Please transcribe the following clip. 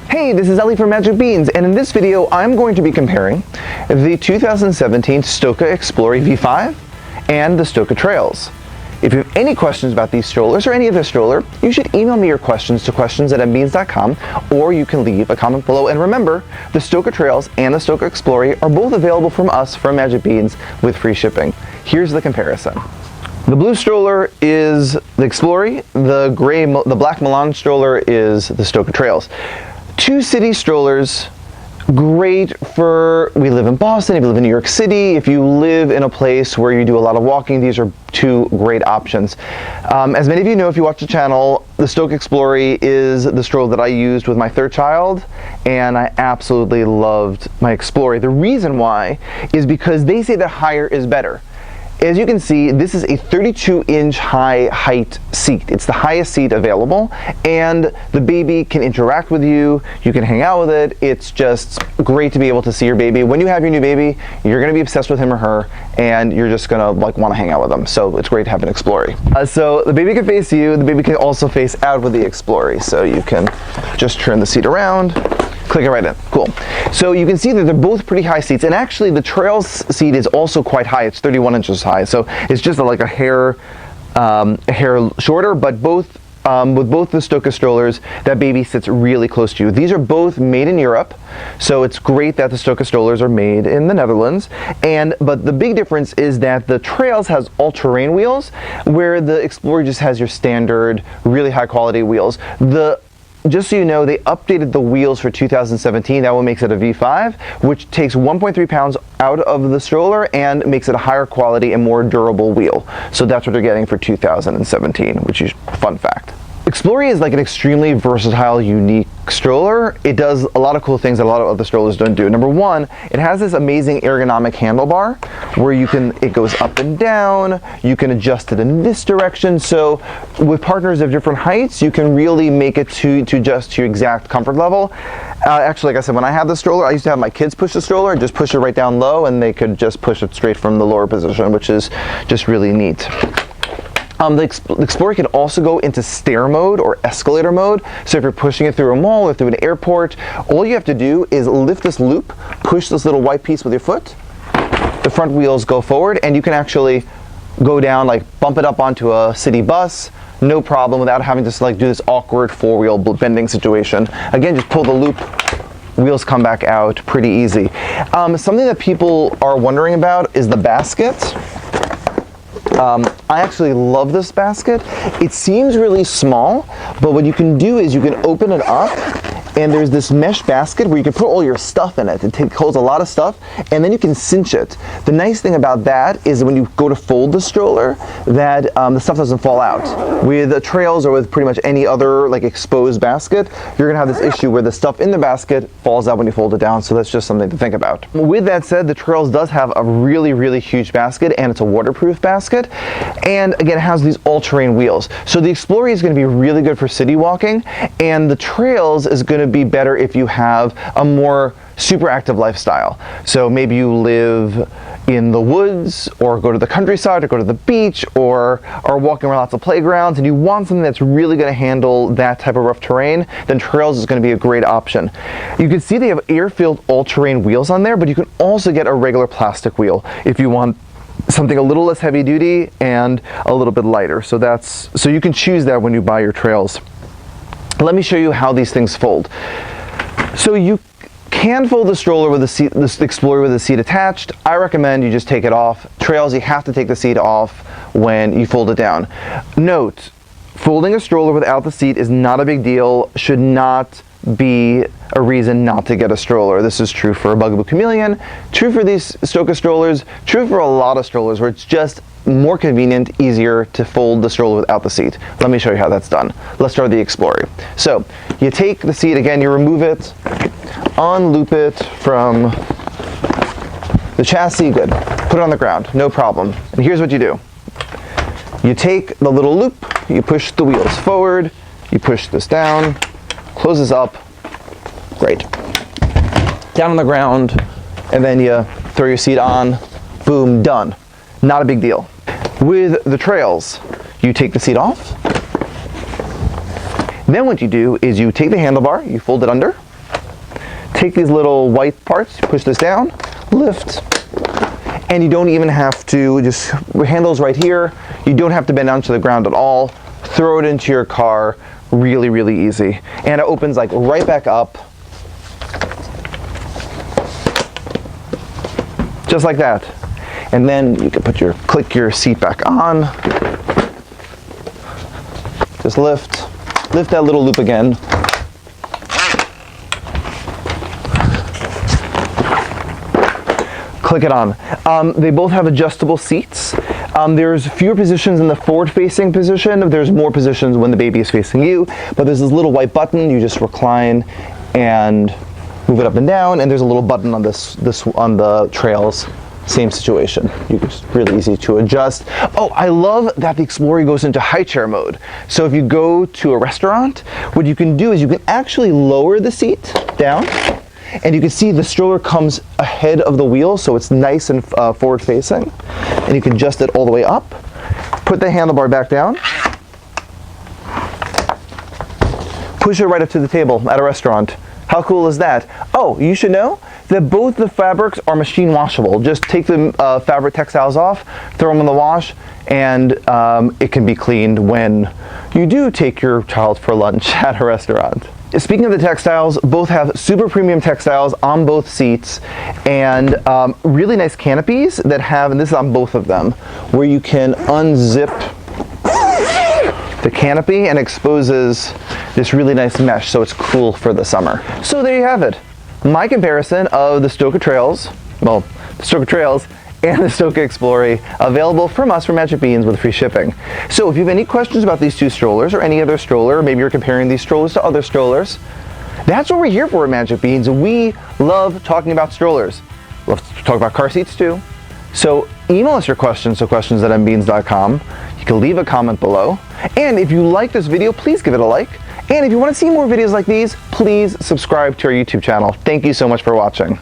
Hey, this is Ellie from Magic Beans, and in this video I'm going to be comparing the 2017 Stokke Xplory V5 and the Stokke Trailz. If you have any questions about these strollers or any other stroller, you should email me your questions to questions@mbeans.com, or you can leave a comment below. And remember, the Stokke Trailz and the Stokke Xplory are both available from us from Magic Beans with free shipping. Here's the comparison. The blue stroller is the Xplory, the black melange stroller is the Stokke Trailz. Two city strollers, great for, we live in Boston, if you live in New York City, if you live in a place where you do a lot of walking, these are two great options. As many of you know, if you watch the channel, the Stokke Xplory is the stroller that I used with my third child, and I absolutely loved my Xplory. The reason why is because they say that higher is better. As you can see, this is a 32-inch high height seat. It's the highest seat available, and the baby can interact with you. You can hang out with it. It's just great to be able to see your baby. When you have your new baby, you're going to be obsessed with him or her, and you're just going to want to hang out with them. So it's great to have an Xplory. So the baby can face you. The baby can also face out with the Xplory. So you can just turn the seat around. Click it right in. Cool. So you can see that they're both pretty high seats, and actually the Trailz seat is also quite high. It's 31 inches high, so it's just like a hair shorter. But both with both the Stokke strollers, that baby sits really close to you. These are both made in Europe, so it's great that the Stokke strollers are made in the Netherlands. But the big difference is that the Trailz has all-terrain wheels, where the Xplory just has your standard, really high-quality wheels. Just so you know, they updated the wheels for 2017. That one makes it a V5, which takes 1.3 pounds out of the stroller and makes it a higher quality and more durable wheel. So that's what they're getting for 2017, which is a fun fact. Xplory is like an extremely versatile, unique stroller. It does a lot of cool things that a lot of other strollers don't do. Number one, it has this amazing ergonomic handlebar where it goes up and down. You can adjust it in this direction. So with partners of different heights, you can really make it to adjust to your exact comfort level. Actually, like I said, when I had the stroller, I used to have my kids push the stroller and just push it right down low, and they could just push it straight from the lower position, which is just really neat. The Xplory can also go into stair mode or escalator mode. So if you're pushing it through a mall or through an airport, all you have to do is lift this loop, push this little white piece with your foot, the front wheels go forward, and you can actually go down, like bump it up onto a city bus, no problem, without having to do this awkward four-wheel bending situation. Again, just pull the loop, wheels come back out, pretty easy. Something that people are wondering about is the basket. I actually love this basket. It seems really small, but what you can do is you can open it up, and there's this mesh basket where you can put all your stuff in it. It holds a lot of stuff, and then you can cinch it. The nice thing about that is when you go to fold the stroller, that the stuff doesn't fall out. With the Trailz or with pretty much any other exposed basket, you're gonna have this issue where the stuff in the basket falls out when you fold it down, so that's just something to think about. With that said, the Trailz does have a really, really huge basket, and it's a waterproof basket, and again, it has these all-terrain wheels. So the Xplory is gonna be really good for city walking, and the Trailz is gonna be better if you have a more super active lifestyle. So maybe you live in the woods, or go to the countryside, or go to the beach, or are walking around lots of playgrounds, and you want something that's really going to handle that type of rough terrain, then Trailz is going to be a great option. You can see they have air-filled all-terrain wheels on there, but you can also get a regular plastic wheel if you want something a little less heavy duty and a little bit lighter. So you can choose that when you buy your Trailz. Let me show you how these things fold. So you can fold the stroller with the Xplory with the seat attached. I recommend you just take it off. Trailz, you have to take the seat off when you fold it down. Note, folding a stroller without the seat is not a big deal, should not be a reason not to get a stroller. This is true for a Bugaboo Chameleon, true for these Stokke strollers, true for a lot of strollers where it's just more convenient, easier to fold the stroller without the seat. Let me show you how that's done. Let's start with the Xplory. So you take the seat, again, you remove it, unloop it from the chassis, good. Put it on the ground, no problem. And here's what you do. You take the little loop, you push the wheels forward, you push this down, close this up, great. Down on the ground, and then you throw your seat on, boom, done. Not a big deal. With the Trailz, you take the seat off. Then what you do is you take the handlebar, you fold it under, take these little white parts, push this down, lift, and you don't even have to, just handles right here. You don't have to bend down to the ground at all. Throw it into your car, really, really easy. And it opens like right back up, just like that. And then you can click your seat back on. Just lift that little loop again. Click it on. They both have adjustable seats. There's fewer positions in the forward-facing position. There's more positions when the baby is facing you. But there's this little white button. You just recline and move it up and down. And there's a little button on this on the Trailz. Same situation. It's really easy to adjust. Oh, I love that the Xplory goes into high chair mode. So if you go to a restaurant, what you can do is you can actually lower the seat down. And you can see the stroller comes ahead of the wheel, so it's nice and forward facing. And you can adjust it all the way up. Put the handlebar back down. Push it right up to the table at a restaurant. How cool is that? Oh, you should know that both the fabrics are machine washable. Just take the fabric textiles off, throw them in the wash, and it can be cleaned when you do take your child for lunch at a restaurant. Speaking of the textiles, both have super premium textiles on both seats and really nice canopies that have, and this is on both of them, where you can unzip the canopy and exposes this really nice mesh, so it's cool for the summer. So there you have it. My comparison of the Stokke Trailz, well, the Stokke Trailz and the Stokke Xplory, available from us for Magic Beans with free shipping. So if you have any questions about these two strollers or any other stroller, maybe you're comparing these strollers to other strollers, that's what we're here for at Magic Beans. We love talking about strollers. We love to talk about car seats too. So email us your questions to questions@mbeans.com. You can leave a comment below. And if you like this video, please give it a like. And if you want to see more videos like these, please subscribe to our YouTube channel. Thank you so much for watching.